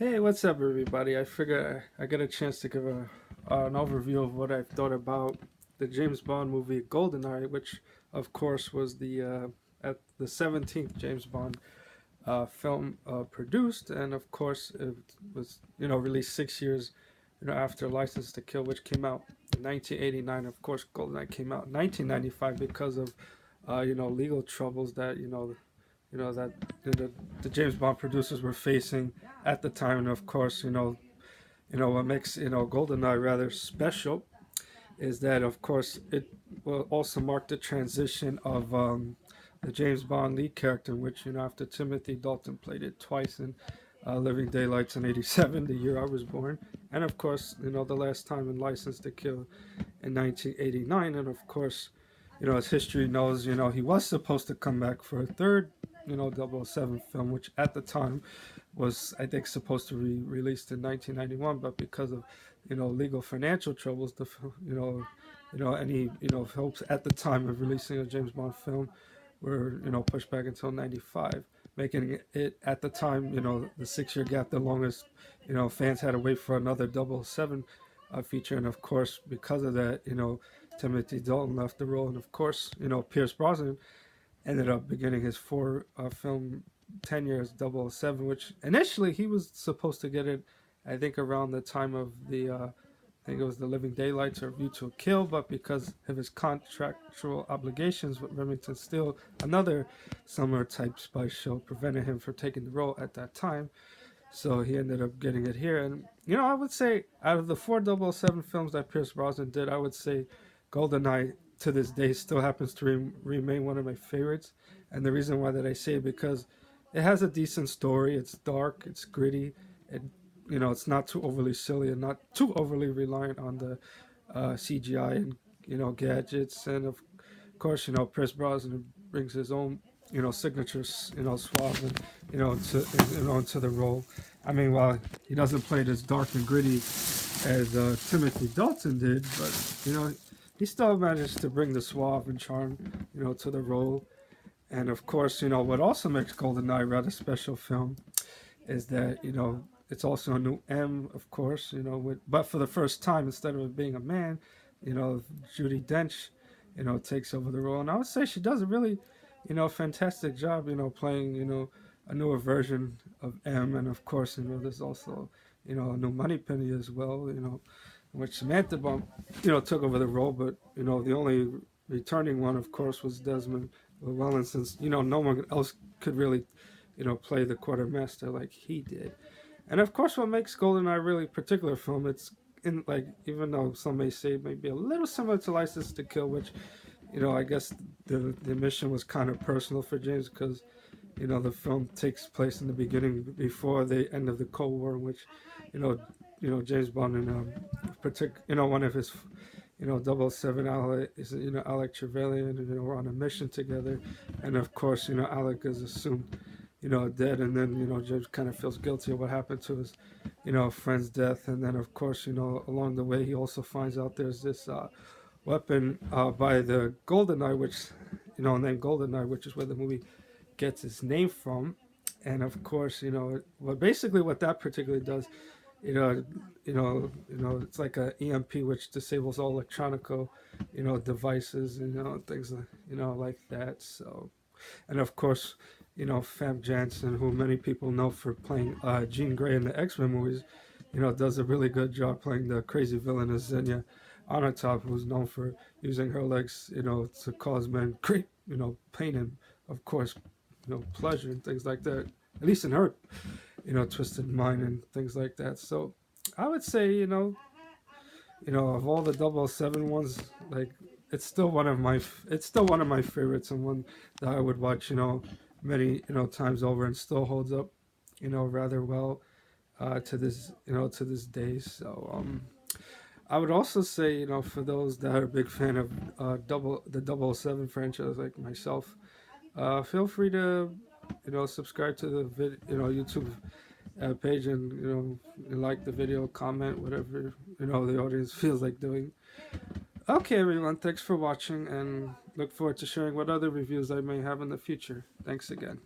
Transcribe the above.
Hey, what's up, everybody? I figure I get a chance to give an overview of what I've thought about the James Bond movie Goldeneye, which, of course, was the 17th James Bond film produced, and of course, it was released 6 years after License to Kill, which came out in 1989. Of course, Goldeneye came out in 1995 because of legal troubles that that the James Bond producers were facing at the time. And of course, what makes Goldeneye rather special is that, of course, it will also mark the transition of the James Bond lead character, which after Timothy Dalton played it twice in Living Daylights in '87, the year I was born, and of course, the last time in License to Kill in 1989. And of course, as history knows, he was supposed to come back for a third, 007 film, which at the time was, I think, supposed to be released in 1991, but because of, legal financial troubles, any, hopes at the time of releasing a James Bond film were, pushed back until 95, making it at the time, the 6 year gap, the longest, fans had to wait for another 007 feature. And of course, because of that, Timothy Dalton left the role. And of course, Pierce Brosnan ended up beginning his four film 10 years 007, which initially he was supposed to get it, I think, around the time of I think it was the Living Daylights or View to a Kill, but because of his contractual obligations with Remington Steele, another similar type spy show, prevented him from taking the role at that time. So he ended up getting it here. And, I would say out of the four 007 films that Pierce Brosnan did, I would say Goldeneye to this day still happens to remain one of my favorites. And the reason why that I say it, because it has a decent story. It's dark, it's gritty, it it's not too overly silly and not too overly reliant on the CGI and gadgets. And of course, Pierce Brosnan brings his own signature suave and into the role. I mean, while he doesn't play it as dark and gritty as Timothy Dalton did, but he still managed to bring the suave and charm to the role. And of course, what also makes Goldeneye a rather special film is that it's also a new M, of course, but for the first time, instead of it being a man, Judi Dench, takes over the role. And I would say she does a really, fantastic job, playing, a newer version of M. And of course, there's also, a new Moneypenny as well, in which Samantha Bump, took over the role. But, the only returning one, of course, was Desmond Llewellyn, since, no one else could really, play the quartermaster like he did. And of course, what makes Goldeneye a really particular film, it's in, like, even though some may say it may be a little similar to License to Kill, which, I guess the mission was kind of personal for James, because, the film takes place in the beginning before the end of the Cold War, in which, James Bond and one of his, 007 Alec is, Alec Trevelyan, and we're on a mission together. And of course, Alec is assumed dead, and then James kind of feels guilty of what happened to his friend's death. And then of course, along the way, he also finds out there's this weapon by the Goldeneye, which named Goldeneye, which is where the movie gets its name from. And of course, basically what that particularly does, it's like a EMP which disables all electronico devices, things like that. So, and of course, Fam Jansen, who many people know for playing Jean Grey in the X-Men movies, does a really good job playing the crazy villainess Xenia Onatopp, who's known for using her legs, to cause men great, pain and, of course, pleasure and things like that. At least in her, twisted mind and things like that. So I would say, of all the 007 ones, like, it's still one of my favorites, and one that I would watch, many, times over, and still holds up, rather well to this day. So I would also say, for those that are a big fan of the 007 franchise like myself, feel free to subscribe to the YouTube page, and like the video, comment, whatever the audience feels like doing. Okay, everyone, thanks for watching, and look forward to sharing what other reviews I may have in the future. Thanks again.